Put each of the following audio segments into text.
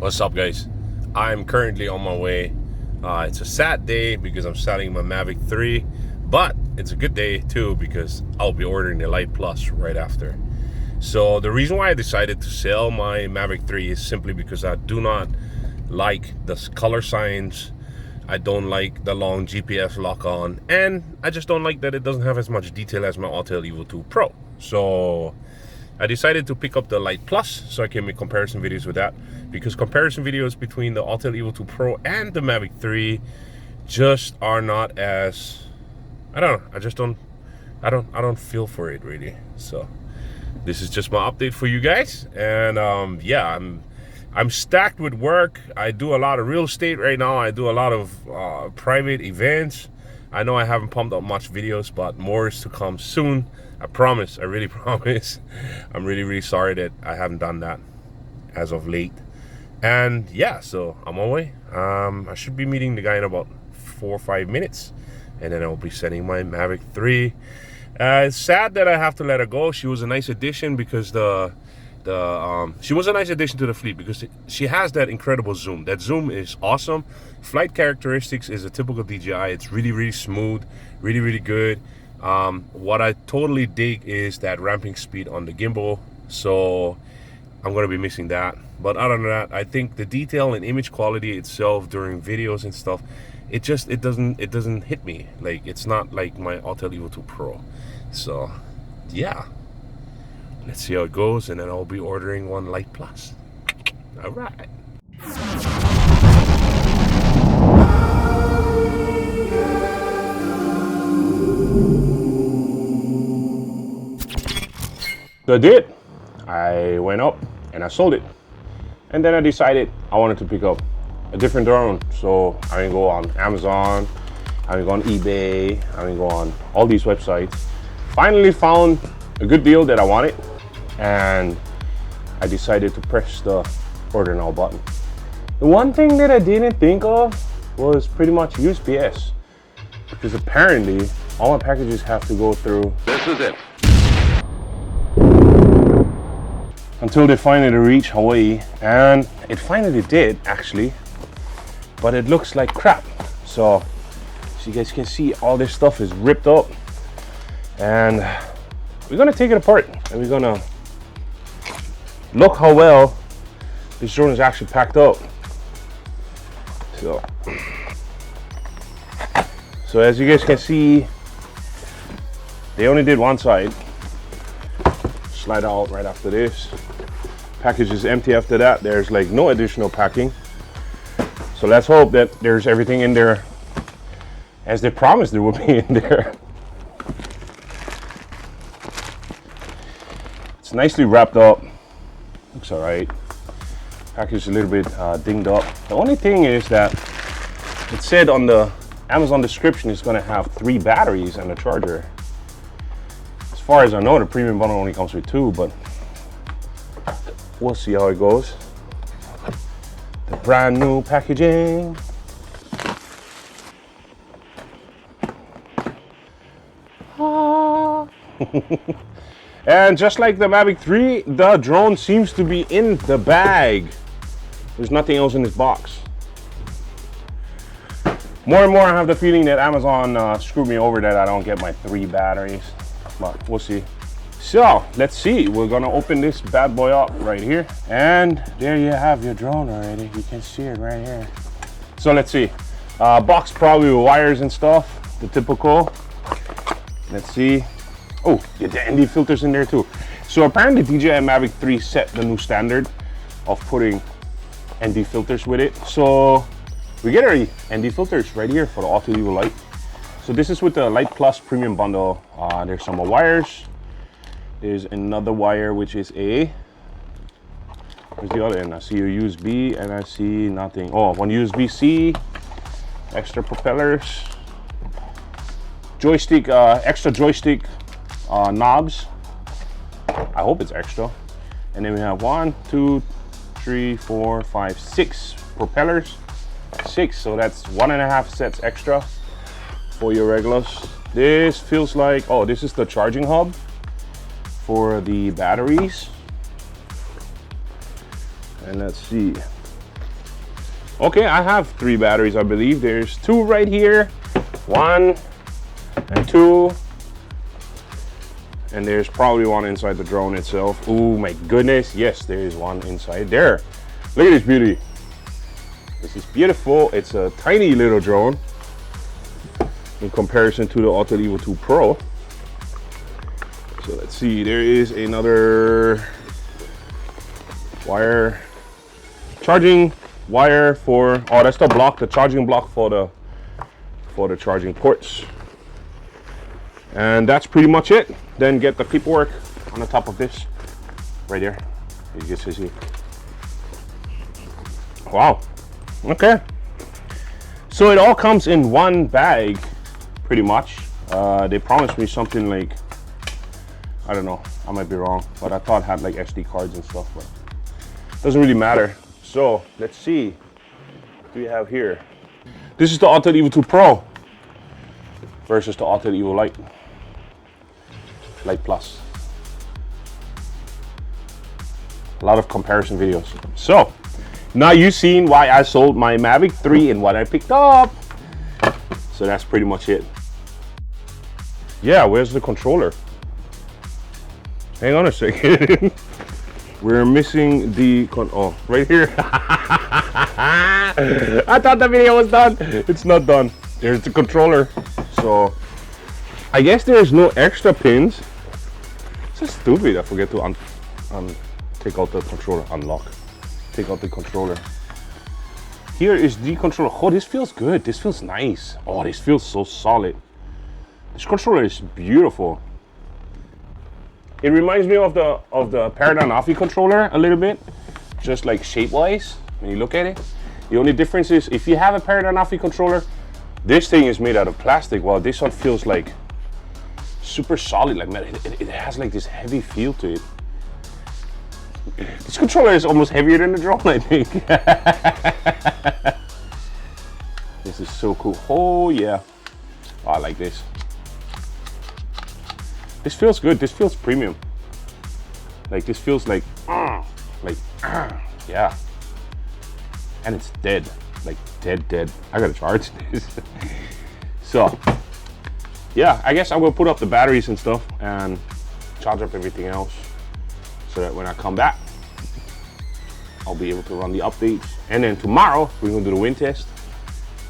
What's up, guys? I'm currently on my way. It's a sad day because I'm selling my Mavic 3, but it's a good day too because I'll be ordering the Lite Plus right after. So the reason why I decided to sell my Mavic 3 is simply because I do not like the color signs. I don't like the long GPS lock-on, and I just don't like that it doesn't have as much detail as my Autel Evo 2 Pro. So I decided to pick up the Lite Plus so I can make comparison videos with that, because comparison videos between the Autel Evo 2 Pro and the Mavic 3 just are not as, I don't know, I don't feel for it really. So this is just my update for you guys. And yeah, I'm stacked with work. I do a lot of real estate right now. I do a lot of private events. I know I haven't pumped up much videos, but more is to come soon. I promise, I really promise. I'm really sorry that I haven't done that as of late. And yeah, so I'm on my way. I should be meeting the guy in about 4 or 5 minutes, and then I'll be sending my Mavic 3. It's sad that I have to let her go. She was a nice addition because she was a nice addition to the fleet because she has that incredible zoom. That zoom is awesome. Flight characteristics is a typical DJI. It's really smooth, really good. What I totally dig is that ramping speed on the gimbal, so I'm going to be missing that. But other than that, I think the detail and image quality itself during videos and stuff, it doesn't hit me. Like, it's not like my Autel Evo 2 Pro. So yeah, let's see how it goes, and then I'll be ordering one Lite Plus. All right. So I did. I went up and I sold it, and then I decided I wanted to pick up a different drone. So I can go on Amazon, I can go on eBay, I can go on all these websites. Finally found a good deal that I wanted, and I decided to press the order now button. The one thing that I didn't think of was pretty much USPS, because apparently all my packages have to go through. This is it. Until they finally reach Hawaii, and it finally did actually, but it looks like crap. So you guys can see, all this stuff is ripped up, and we're gonna take it apart and we're gonna look how well this drone is actually packed up. So as you guys can see, they only did one side. Slide out right after this. Package is empty after that. There's like no additional packing. So let's hope that there's everything in there as they promised there would be in there. It's nicely wrapped up. Looks all right. Package is a little bit dinged up. The only thing is that it said on the Amazon description it's going to have 3 batteries and a charger. As far as I know, the premium bundle only comes with 2, but we'll see how it goes. The brand new packaging. And just like the Mavic 3, the drone seems to be in the bag. There's nothing else in this box. More and more I have the feeling that Amazon screwed me over, that I don't get my 3 batteries, but we'll see. So let's see, we're gonna open this bad boy up right here, and there you have your drone already. You can see it right here. So let's see, box probably with wires and stuff, the typical. Let's see. Oh, get the ND filters in there too. So apparently DJI Mavic 3 set the new standard of putting ND filters with it. So we get our ND filters right here for the Autel Evo Lite. So this is with the Lite Plus premium bundle. There's some more wires. There's another wire which is a, where's the other end? I see a USB and I see nothing. Oh, one USB-C, extra propellers, joystick, extra joystick knobs. I hope it's extra. And then we have 1, 2, 3, 4, 5, 6 propellers. 6, so that's 1.5 sets extra for your regulars. This feels like, oh, this is the charging hub for the batteries. And let's see, Okay, I have 3 batteries, I believe. There's 2 right here, 1 and 2, and there's probably 1 inside the drone itself. Oh my goodness, yes, there is 1 inside there. Look at this beauty. This is beautiful. It's a tiny little drone in comparison to the Autel Evo 2 Pro. So let's see, there is another wire, charging wire for, oh, that's the block, the charging block for the charging ports. And that's pretty much it. Then get the paperwork on the top of this, right there. You can see. Wow. Okay. So it all comes in one bag, pretty much. They promised me something like, I don't know, I might be wrong, but I thought it had like SD cards and stuff, but doesn't really matter. So let's see, what do we have here? This is the Autel Evo 2 Pro versus the Autel Evo Lite Plus. A lot of comparison videos. So now you've seen why I sold my Mavic 3 and what I picked up. So that's pretty much it. Yeah, where's the controller? Hang on a second. We're missing the oh, right here. I thought the video was done. It's not done. There's the controller. So I guess there's no extra pins. It's just stupid. I forget to take out the controller. Unlock. Take out the controller. Here is the controller. Oh, this feels good. This feels nice. Oh, this feels so solid. This controller is beautiful. It reminds me of the Paradigm Navi controller a little bit, just like shape-wise. When you look at it, the only difference is if you have a Paradigm Navi controller, this thing is made out of plastic, while this one feels like super solid, like it has like this heavy feel to it. This controller is almost heavier than the drone, I think. This is so cool. Oh yeah, oh, I like this. This feels good. This feels premium. Like this feels like yeah. And it's dead, like dead. I gotta charge this. So yeah, I guess I will put up the batteries and stuff and charge up everything else, so that when I come back, I'll be able to run the updates. And then tomorrow we're gonna do the wind test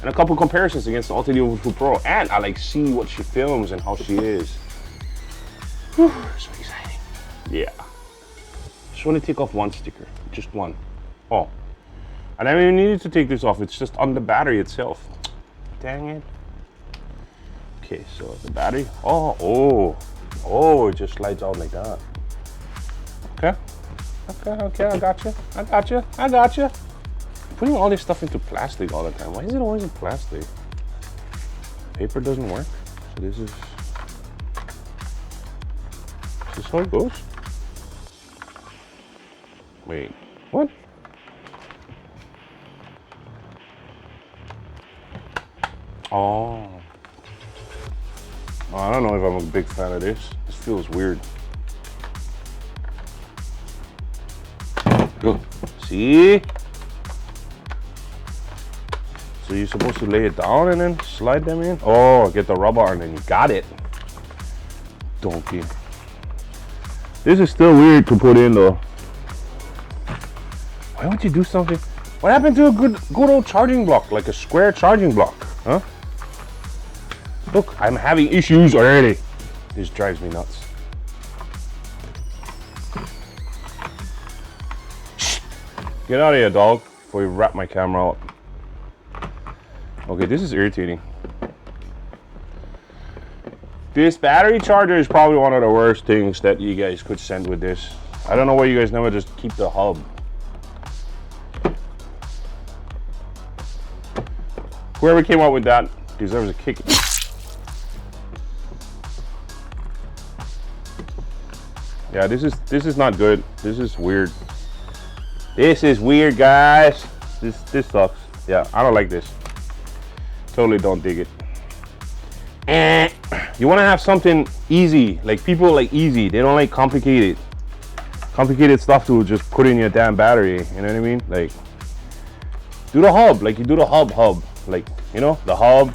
and a couple comparisons against the Autel Evo 2 Pro, and I like see what she films and how she is. Whew, so exciting. Yeah. Just want to take off one sticker, just one. Oh, and I don't even needed to take this off. It's just on the battery itself. Dang it. Okay, so the battery. Oh, it just slides out like that. Okay, I got you. Putting all this stuff into plastic all the time. Why is it always in plastic? Paper doesn't work. So this is how it goes? Wait, what? Oh, I don't know if I'm a big fan of this. This feels weird. Look, see? So you're supposed to lay it down and then slide them in? Oh, get the rubber and then you got it. Donkey. This is still weird to put in though. Why don't you do something? What happened to a good old charging block, like a square charging block, huh? Look, I'm having issues already. This drives me nuts. Get out of here, dog, before you wrap my camera up. Okay, this is irritating. This battery charger is probably one of the worst things that you guys could send with this. I don't know why you guys never just keep the hub. Whoever came up with that deserves a kick. Yeah, this is not good. This is weird. This is weird, guys. This sucks. Yeah, I don't like this. Totally don't dig it. You want to have something easy. Like people like easy. They don't like complicated stuff to just put in your damn battery. You know what I mean? Like Do the hub like you do the hub. Like, you know, the hub.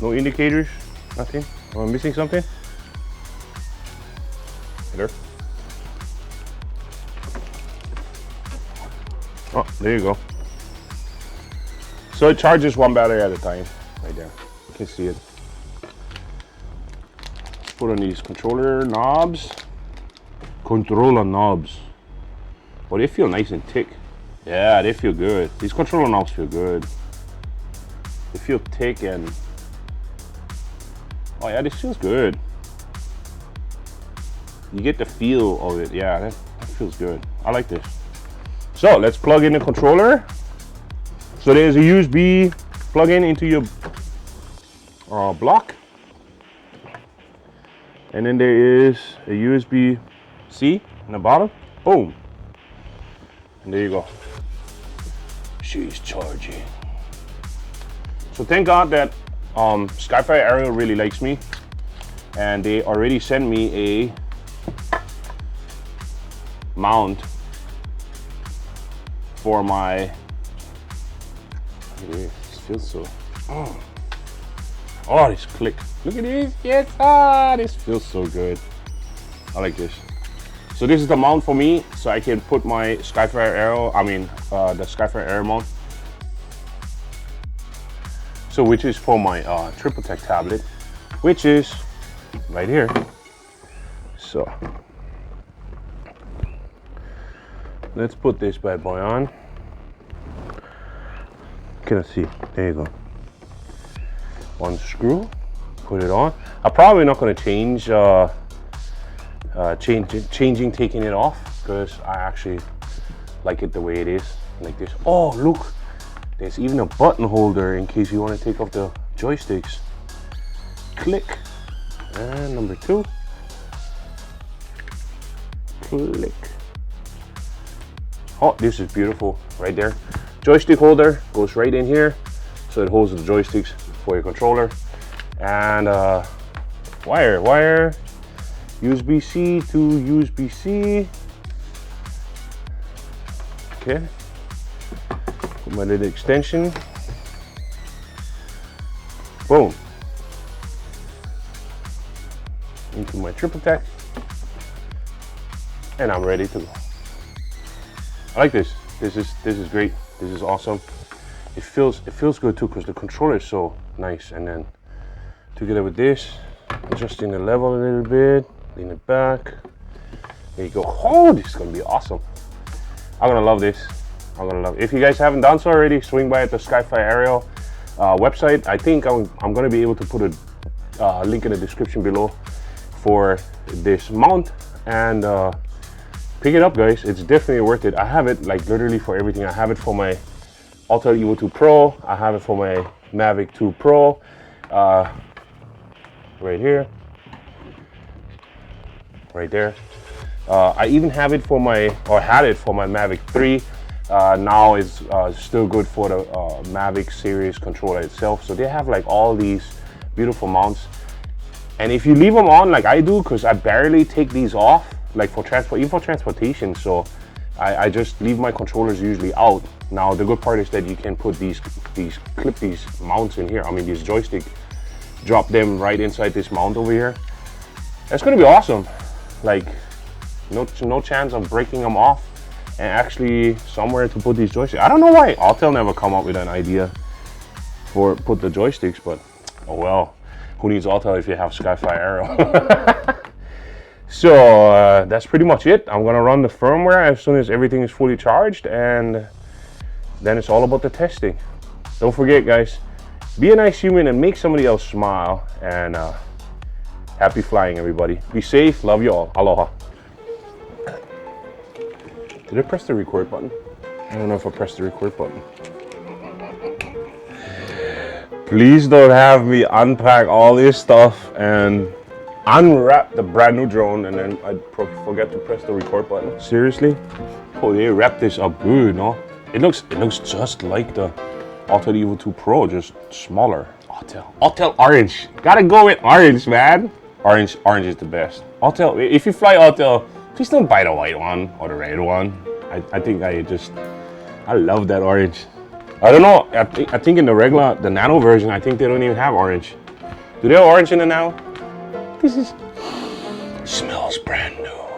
No indicators, nothing. Am I missing something? There. Oh, there you go. So it charges one battery at a time, right there. You can see it. Put on these controller knobs. Oh, they feel nice and thick. Yeah, they feel good. These controller knobs feel good. They feel thick and... oh yeah, this feels good. You get the feel of it. Yeah, that feels good. I like this. So let's plug in the controller. So there's a USB plug-in into your block. And then there is a USB-C in the bottom. Boom. And there you go. She's charging. So thank God that Skyfire Aerial really likes me, and they already sent me a mount for my. It feels so. Oh, this click. Look at this. Yes, this feels so good. I like this. So this is the mount for me, so I can put my Skyfire Aerial. The Skyfire Aerial mount. So which is for my triple tech tablet, which is right here. So let's put this bad boy on. Can I see? There you go. One screw, put it on. I'm probably not going to change taking it off, because I actually like it the way it is, like this. Oh look, there's even a button holder in case you want to take off the joysticks. Click. And number 2. Click. Oh, this is beautiful right there. Joystick holder goes right in here, so it holds the joysticks for your controller. And wire, USB-C to USB-C. Okay. Put my little extension. Boom. Into my triple tech. And I'm ready to go. I like this. This is great. This is awesome. It feels good too, because the controller is so nice. And then together with this, adjusting the level a little bit, lean it back. There you go. Oh, this is gonna be awesome. I'm gonna love this. I'm gonna love it. If you guys haven't done so already, swing by at the Skyfire Aerial website. I think I'm gonna be able to put a link in the description below for this mount, and pick it up, guys. It's definitely worth it. I have it like literally for everything. I have it for my Autel Evo 2 Pro. I have it for my Mavic 2 Pro. Right here. Right there. I even have it for my, or had it for my Mavic 3. Now it's still good for the Mavic series controller itself. So they have like all these beautiful mounts. And if you leave them on like I do, because I barely take these off, like for transport, even for transportation, so I just leave my controllers usually out. Now the good part is that you can put clip these mounts in here. I mean, these joystick, drop them right inside this mount over here. That's gonna be awesome. Like no chance of breaking them off, and actually somewhere to put these joysticks. I don't know why Autel never come up with an idea for put the joysticks, but oh well. Who needs Autel if you have Skyfire Aerial? So that's pretty much it. I'm gonna run the firmware as soon as everything is fully charged, and then it's all about the testing. Don't forget, guys, be a nice human and make somebody else smile. And happy flying, everybody. Be safe. Love you all. Aloha. Did I press the record button? I don't know if I pressed the record button. Please don't have me unpack all this stuff and unwrap the brand new drone and then I forget to press the record button. Seriously? Oh, they wrapped this up good, no? It looks just like the Autel Evo 2 Pro, just smaller. Autel orange. Gotta go with orange, man. Orange is the best. Autel, if you fly Autel, please don't buy the white one or the red one. I think I love that orange. I don't know. I think in the nano version, I think they don't even have orange. Do they have orange in the nano? This smells brand new.